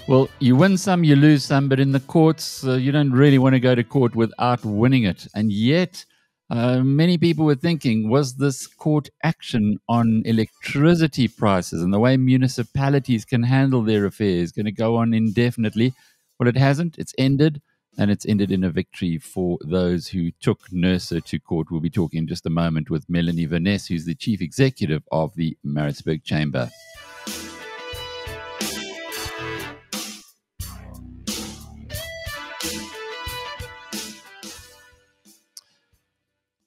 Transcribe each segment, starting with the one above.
Well, you win some, you lose some, but in the courts, you don't really want to go to court without winning it. And yet, many people were thinking, was this court action on electricity prices and the way municipalities can handle their affairs going to go on indefinitely? Well, it hasn't. It's ended, and it's ended in a victory for those who took NERSA to court. We'll be talking in just a moment with Melanie Veness, who's the chief executive of the Maritzburg Chamber.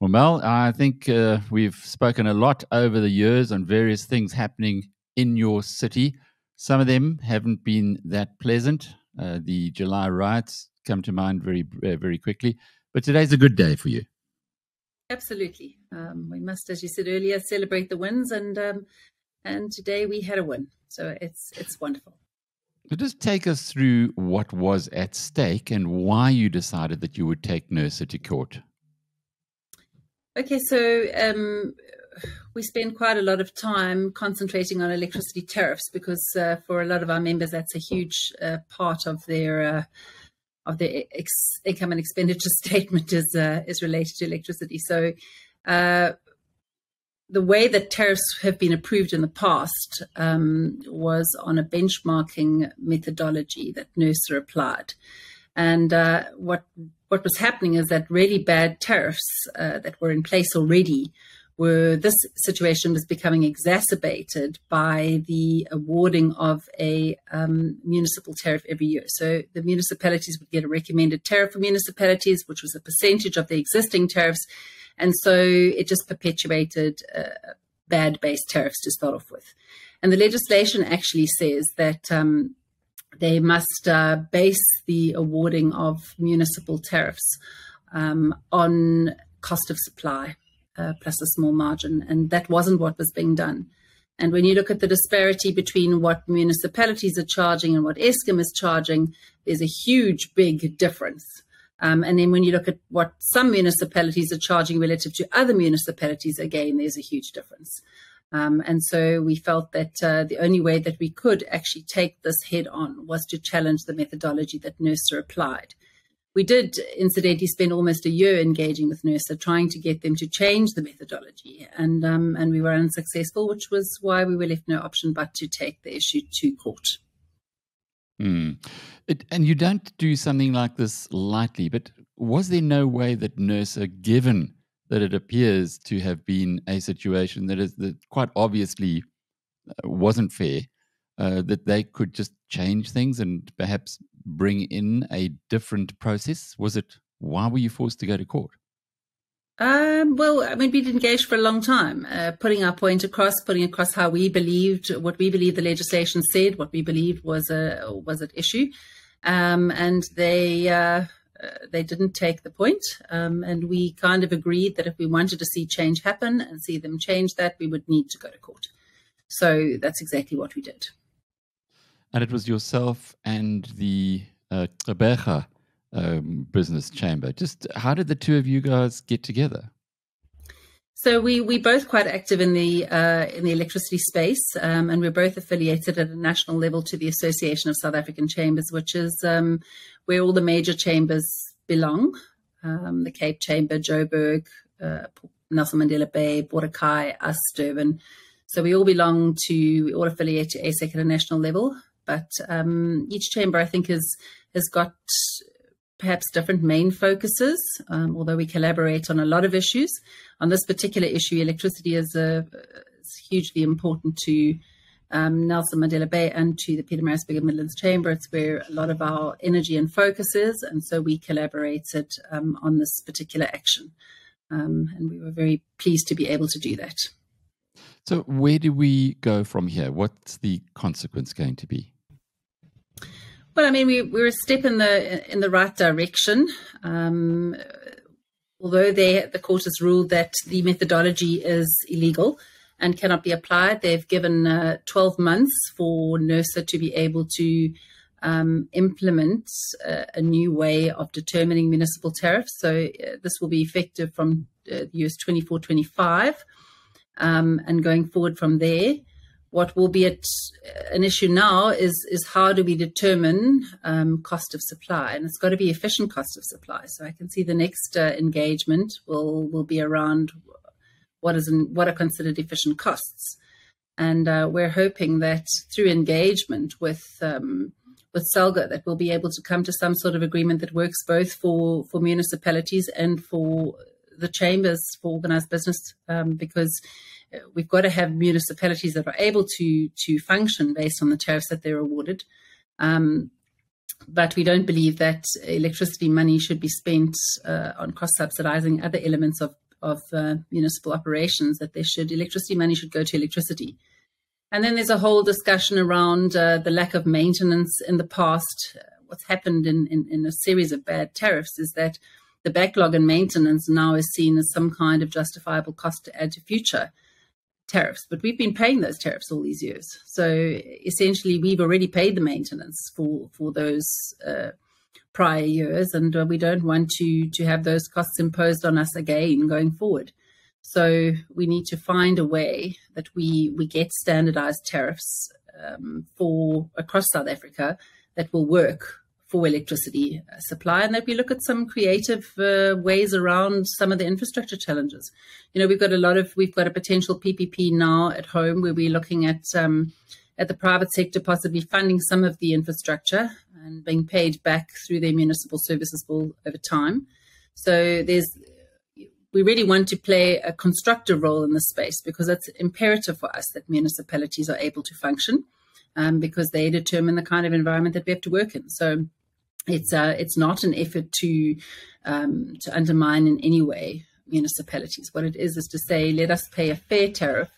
Well, Mel, I think we've spoken a lot over the years on various things happening in your city. Some of them haven't been that pleasant. The July riots come to mind very quickly. But today's a good day for you. Absolutely. We must, as you said earlier, celebrate the wins. And today we had a win. So it's wonderful. So just take us through what was at stake and why you decided that you would take NERSA to court. Okay, so we spend quite a lot of time concentrating on electricity tariffs because for a lot of our members, that's a huge part of their income and expenditure statement is related to electricity. So the way that tariffs have been approved in the past was on a benchmarking methodology that NERSA applied. And what was happening is that really bad tariffs that were in place already this situation was becoming exacerbated by the awarding of a municipal tariff every year. So the municipalities would get a recommended tariff for municipalities, which was a percentage of the existing tariffs. And so it just perpetuated bad base tariffs to start off with. And the legislation actually says that they must base the awarding of municipal tariffs on cost of supply plus a small margin. And that wasn't what was being done. And when you look at the disparity between what municipalities are charging and what Eskom is charging, there's a huge, big difference. And then when you look at what some municipalities are charging relative to other municipalities, again, there's a huge difference. And so we felt that the only way that we could actually take this head on was to challenge the methodology that NERSA applied. We did, incidentally, spend almost a year engaging with NERSA, trying to get them to change the methodology. And we were unsuccessful, which was why we were left no option but to take the issue to court. And you don't do something like this lightly, but was there no way that NERSA, given that it appears to have been a situation that quite obviously wasn't fair, that they could just change things and perhaps bring in a different process? Why were you forced to go to court? Well, I mean, we'd engaged for a long time, putting our point across, putting across how we believed, what we believed the legislation said, what we believed was at issue. And they didn't take the point, and we kind of agreed that if we wanted to see change happen and see them change that, we would need to go to court. So that's exactly what we did. And it was yourself and the Gqeberha Business Chamber. Just how did the two of you guys get together? So we both quite active in the electricity space, and we're both affiliated at a national level to the Association of South African Chambers, which is where all the major chambers belong. The Cape Chamber, Joburg, Nelson Mandela Bay, Boracay, us, Durban. So we all affiliate to ASEC at a national level. But each chamber, I think, has got perhaps different main focuses, although we collaborate on a lot of issues. On this particular issue, electricity is hugely important to Nelson Mandela Bay and to the Pietermaritzburg and Midlands Chamber. It's where a lot of our energy and focus is, and so we collaborated on this particular action. And we were very pleased to be able to do that. So where do we go from here? What's the consequence going to be? Well, I mean, we're a step in the right direction. Although the court has ruled that the methodology is illegal and cannot be applied, they've given 12 months for NERSA to be able to implement a new way of determining municipal tariffs. So this will be effective from years 24-25, and going forward from there. what will be an issue now is how do we determine cost of supply, and it's got to be efficient cost of supply. So I can see the next engagement will be around what are considered efficient costs, and we're hoping that through engagement with SALGO that we'll be able to come to some sort of agreement that works both for municipalities and for the chambers for organised business, because we've got to have municipalities that are able to function based on the tariffs that they're awarded. But we don't believe that electricity money should be spent on cross-subsidising other elements of municipal operations, that electricity money should go to electricity. And then there's a whole discussion around the lack of maintenance in the past. What's happened in a series of bad tariffs is that the backlog in maintenance now is seen as some kind of justifiable cost to add to future tariffs, but we've been paying those tariffs all these years. So essentially, we've already paid the maintenance for those prior years, and we don't want to have those costs imposed on us again going forward. So we need to find a way that we get standardized tariffs across South Africa that will work for electricity supply, and that we look at some creative ways around some of the infrastructure challenges. We've got a potential PPP now at home where we're looking at the private sector possibly funding some of the infrastructure and being paid back through their municipal services bill over time. So we really want to play a constructive role in this space, because it's imperative for us that municipalities are able to function, because they determine the kind of environment that we have to work in. So it's not an effort to undermine in any way municipalities. What it is to say, let us pay a fair tariff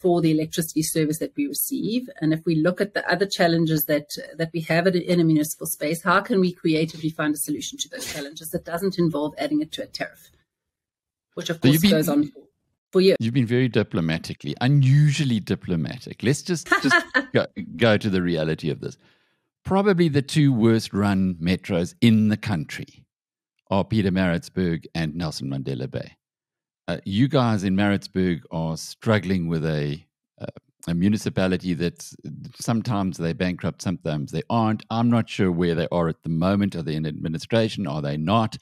for the electricity service that we receive. And if we look at the other challenges that we have in a municipal space, how can we creatively find a solution to those challenges that doesn't involve adding it to a tariff, which of course goes on for years. You've been very unusually diplomatic. Let's just go to the reality of this. Probably the two worst run metros in the country are Pietermaritzburg and Nelson Mandela Bay. You guys in Maritzburg are struggling with a municipality that sometimes they bankrupt, sometimes they aren't. I'm not sure where they are at the moment. Are they in administration? Are they not?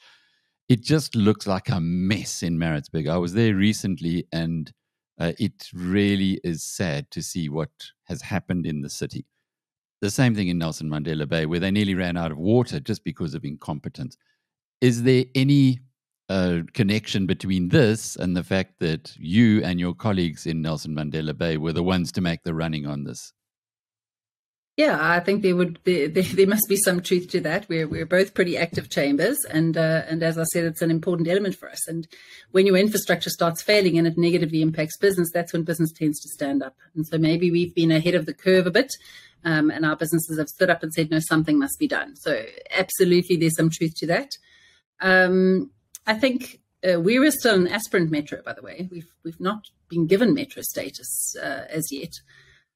It just looks like a mess in Maritzburg. I was there recently, and it really is sad to see what has happened in the city. The same thing in Nelson Mandela Bay, where they nearly ran out of water just because of incompetence. Is there any connection between this and the fact that you and your colleagues in Nelson Mandela Bay were the ones to make the running on this? Yeah, I think there must be some truth to that. We're both pretty active chambers, and as I said, it's an important element for us. And when your infrastructure starts failing and it negatively impacts business, that's when business tends to stand up. And so maybe we've been ahead of the curve a bit, and our businesses have stood up and said, no, something must be done. So absolutely, there's some truth to that. I think we were still an aspirant metro, by the way. We've not been given metro status as yet.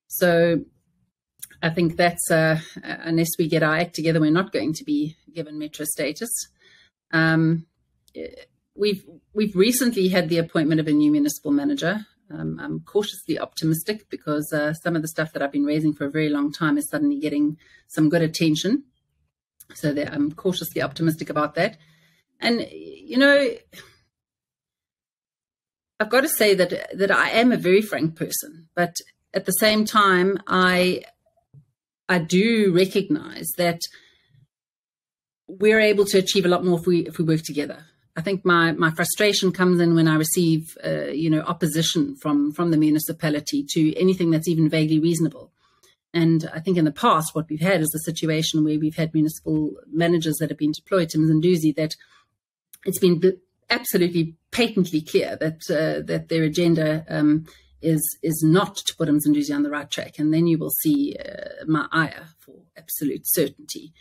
So I think that's unless we get our act together, we're not going to be given metro status. We've recently had the appointment of a new municipal manager. I'm cautiously optimistic because some of the stuff that I've been raising for a very long time is suddenly getting some good attention. So I'm cautiously optimistic about that. And, I've got to say that I am a very frank person, but at the same time, I do recognize that we're able to achieve a lot more if we work together. I think my frustration comes in when I receive, opposition from the municipality to anything that's even vaguely reasonable. And I think in the past, what we've had is a situation where we've had municipal managers that have been deployed to Mzanduzi that it's been absolutely patently clear that their agenda is not to put Mzanduzi on the right track. And then you will see my ire for absolute certainty.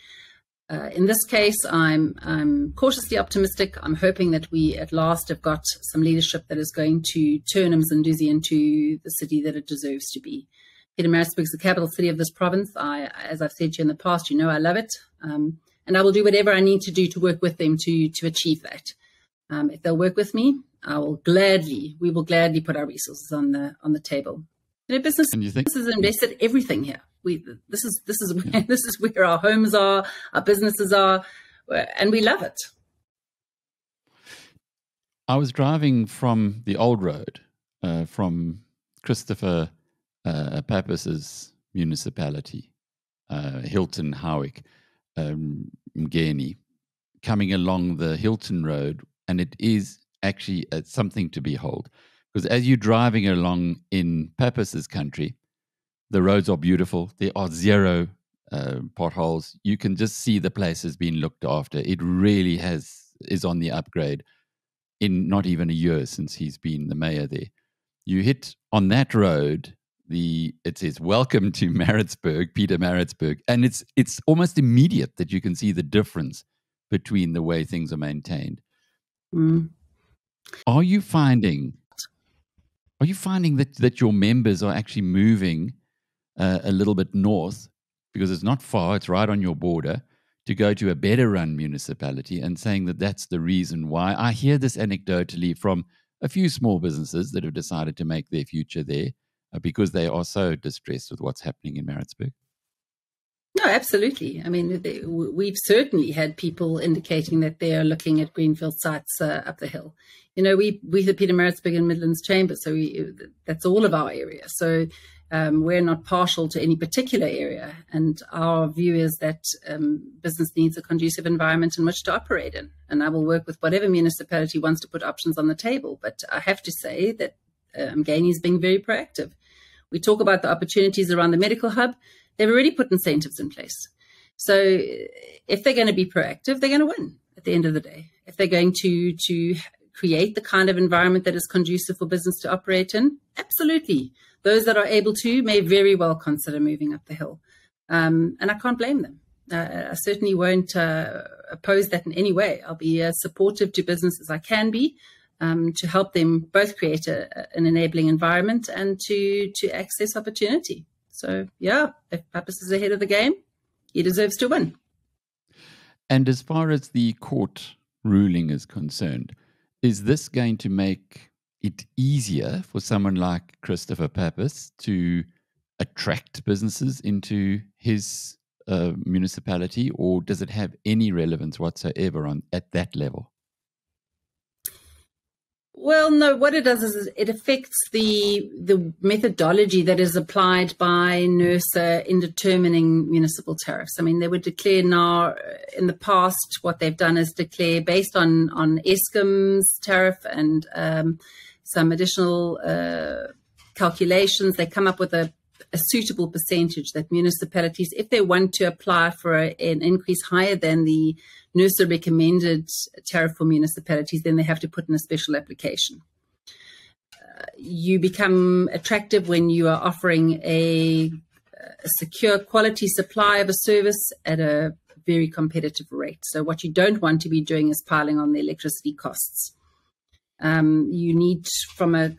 In this case, I'm cautiously optimistic. I'm hoping that we at last have got some leadership that is going to turn Mzanduzi into the city that it deserves to be. Pietermaritzburg is the capital city of this province. As I've said to you in the past, I love it. And I will do whatever I need to do to work with them to achieve that. If they'll work with me, we will gladly put our resources on the table. And you think businesses invested everything here. This is where our homes are, our businesses are, and we love it. I was driving from the old road, from Christopher Pappas's municipality, Hilton, Howick, Mgeni, coming along the Hilton Road, and it is actually something to behold. Because as you're driving along in Pappas's country, the roads are beautiful. There are zero potholes. You can just see the place has been looked after. It really is on the upgrade in not even a year since he's been the mayor there. You hit on that road, it says, "Welcome to Maritzburg, Peter Maritzburg." And it's almost immediate that you can see the difference between the way things are maintained. Mm. Are you finding that your members are actually moving a little bit north, because it's not far, it's right on your border, to go to a better run municipality, and saying that that's the reason why? I hear this anecdotally from a few small businesses that have decided to make their future there because they are so distressed with what's happening in Maritzburg. No, absolutely. I mean, we've certainly had people indicating that they are looking at greenfield sites up the hill. You know, we the Peter Maritzburg and Midlands Chamber, so that's all of our area. So we're not partial to any particular area. And our view is that business needs a conducive environment in which to operate in. And I will work with whatever municipality wants to put options on the table. But I have to say that Mgeni is being very proactive. We talk about the opportunities around the medical hub. They've already put incentives in place. So if they're going to be proactive, they're going to win at the end of the day. If they're going to create the kind of environment that is conducive for business to operate in, absolutely. Those that are able to may very well consider moving up the hill. And I can't blame them. I certainly won't oppose that in any way. I'll be as supportive to business as I can be, to help them both create an enabling environment and to access opportunity. So, yeah, if Pappas is ahead of the game, he deserves to win. And as far as the court ruling is concerned, is this going to make it easier for someone like Christopher Pappas to attract businesses into his municipality, or does it have any relevance whatsoever at that level? Well, no, what it does is it affects the methodology that is applied by NERSA in determining municipal tariffs. I mean, they would declare now, in the past, what they've done is declare based on Eskom's tariff and some additional calculations, they come up with a suitable percentage that municipalities, if they want to apply for an increase higher than the NERSA recommended tariff for municipalities, then they have to put in a special application. You become attractive when you are offering a secure quality supply of a service at a very competitive rate. So what you don't want to be doing is piling on the electricity costs. You need from a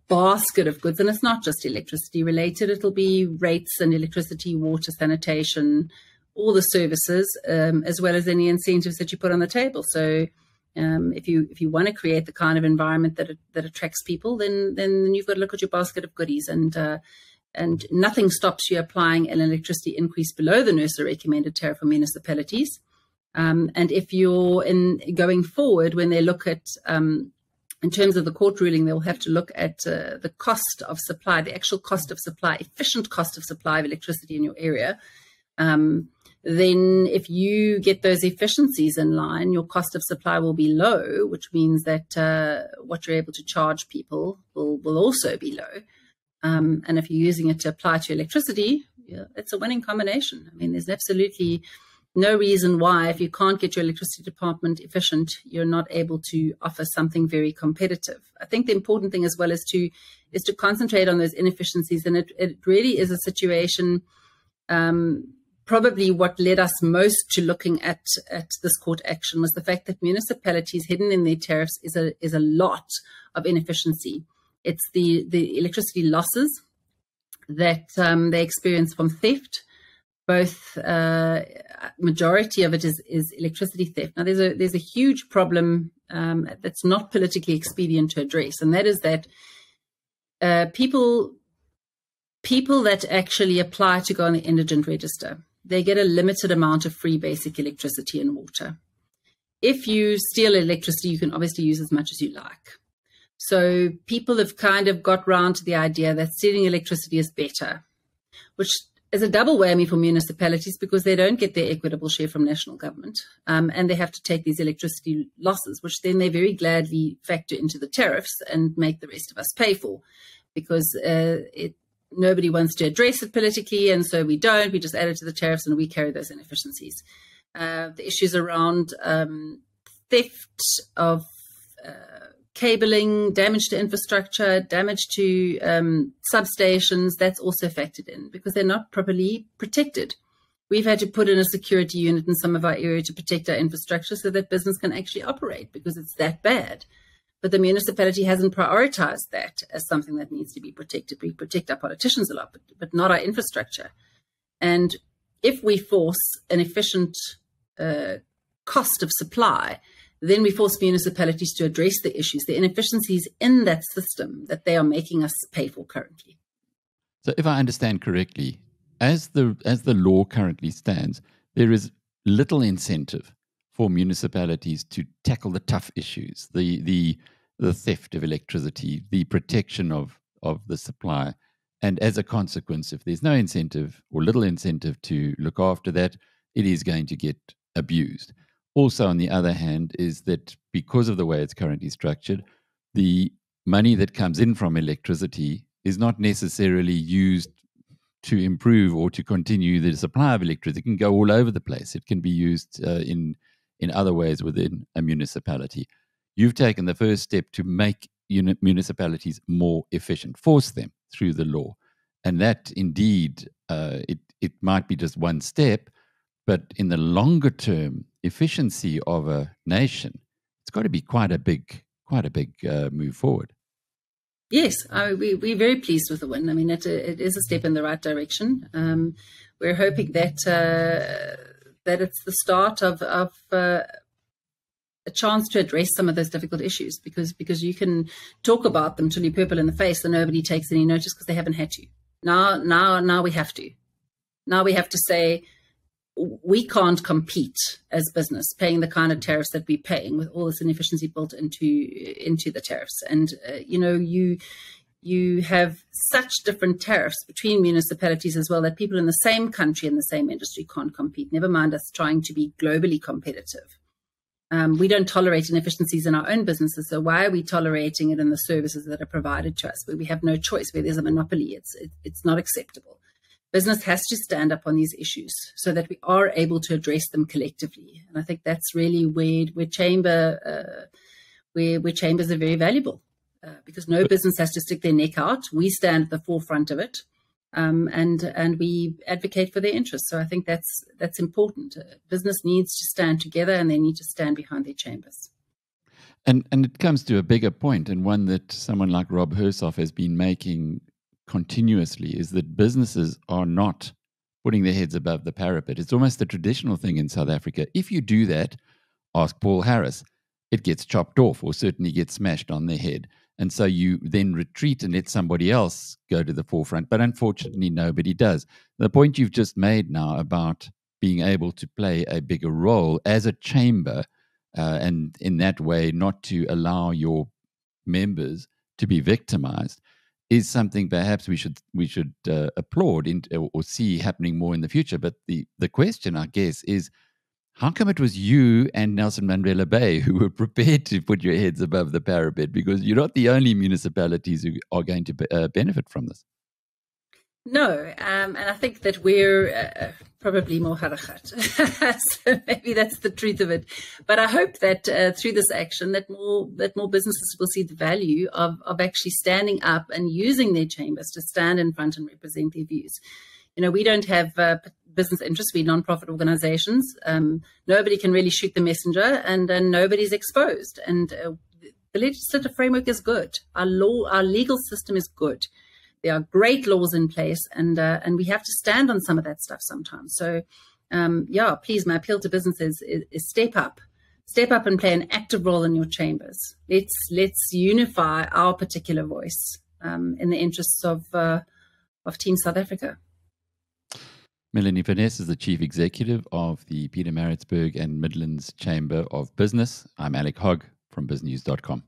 basket of goods, and it's not just electricity related, it'll be rates and electricity, water, sanitation, all the services, as well as any incentives that you put on the table. So if you want to create the kind of environment that attracts people, then you've got to look at your basket of goodies, and nothing stops you applying an electricity increase below the NERSA recommended tariff for municipalities. And if you're going forward, when they look at in terms of the court ruling, they'll have to look at the cost of supply, the actual cost of supply, efficient cost of supply of electricity in your area. Then if you get those efficiencies in line, your cost of supply will be low, which means that what you're able to charge people will also be low. And if you're using it to apply to electricity, it's a winning combination. I mean, there's absolutely no reason why, if you can't get your electricity department efficient, you're not able to offer something very competitive. I think the important thing as well is to concentrate on those inefficiencies. And it really is a situation, probably what led us most to looking at this court action was the fact that municipalities, hidden in their tariffs is a lot of inefficiency. It's the electricity losses that they experience from theft. Both majority of it is electricity theft. Now, there's a huge problem that's not politically expedient to address, and that is that people people that actually apply to go on the indigent register, they get a limited amount of free basic electricity and water. If you steal electricity, you can obviously use as much as you like. So people have kind of got round to the idea that stealing electricity is better, which is a double whammy for municipalities because they don't get their equitable share from national government, and they have to take these electricity losses, which then they very gladly factor into the tariffs and make the rest of us pay for, because nobody wants to address it politically, and so we don't. We just add it to the tariffs and we carry those inefficiencies. The issues around theft of cabling, damage to infrastructure, damage to substations, that's also factored in because they're not properly protected. We've had to put in a security unit in some of our area to protect our infrastructure so that business can actually operate because it's that bad. But the municipality hasn't prioritized that as something that needs to be protected. We protect our politicians a lot, but not our infrastructure. And if we force an efficient cost of supply, then we force municipalities to address the issues, the inefficiencies in that system that they are making us pay for currently. So if I understand correctly, as the law currently stands, there is little incentive for municipalities to tackle the tough issues, the theft of electricity, the protection of the supply. And as a consequence, if there's no incentive or little incentive to look after that, it is going to get abused. Also, on the other hand, is that because of the way it's currently structured, the money that comes in from electricity is not necessarily used to improve or to continue the supply of electricity. It can go all over the place. It can be used in other ways within a municipality. You've taken the first step to make municipalities more efficient, force them through the law. And that indeed, it might be just one step, but in the longer term efficiency of a nation, it's got to be quite a big move forward. Yes, we're very pleased with the win. I mean, it is a step in the right direction. We're hoping that it's the start of a chance to address some of those difficult issues, because you can talk about them till you're purple in the face and nobody takes any notice because they haven't had to. Now we have to. Now we have to say, we can't compete as business paying the kind of tariffs that we're paying with all this inefficiency built into the tariffs. And, you have such different tariffs between municipalities as well that people in the same country, in the same industry can't compete, never mind us trying to be globally competitive. We don't tolerate inefficiencies in our own businesses, so why are we tolerating it in the services that are provided to us where we have no choice, where there's a monopoly? It's not acceptable. Business has to stand up on these issues so that we are able to address them collectively. And I think that's really where chambers are very valuable, because no business has to stick their neck out. We stand at the forefront of it, and we advocate for their interests. So I think that's important. Business needs to stand together, and they need to stand behind their chambers. And it comes to a bigger point, and one that someone like Rob Hersoff has been making continuously, is that businesses are not putting their heads above the parapet. It's almost a traditional thing in South Africa. If you do that, ask Paul Harris, it gets chopped off or certainly gets smashed on their head. And so you then retreat and let somebody else go to the forefront. But unfortunately, nobody does. The point you've just made now about being able to play a bigger role as a chamber, and in that way not to allow your members to be victimized, is something perhaps we should applaud or see happening more in the future. But the question, I guess, is how come it was you and Nelson Mandela Bay who were prepared to put your heads above the parapet? Because you're not the only municipalities who are going to benefit from this. No, and I think that we're probably more harakat. So maybe that's the truth of it. But I hope that through this action, that more businesses will see the value of actually standing up and using their chambers to stand in front and represent their views. We don't have business interests. We're non-profit organizations. Nobody can really shoot the messenger, and nobody's exposed. And the legislative framework is good. Our legal system is good. There are great laws in place, and we have to stand on some of that stuff sometimes. So, please, my appeal to businesses is step up and play an active role in your chambers. Let's unify our particular voice in the interests of Team South Africa. Melanie Veness is the Chief Executive of the Pietermaritzburg and Midlands Chamber of Business. I'm Alec Hogg from BizNews.com.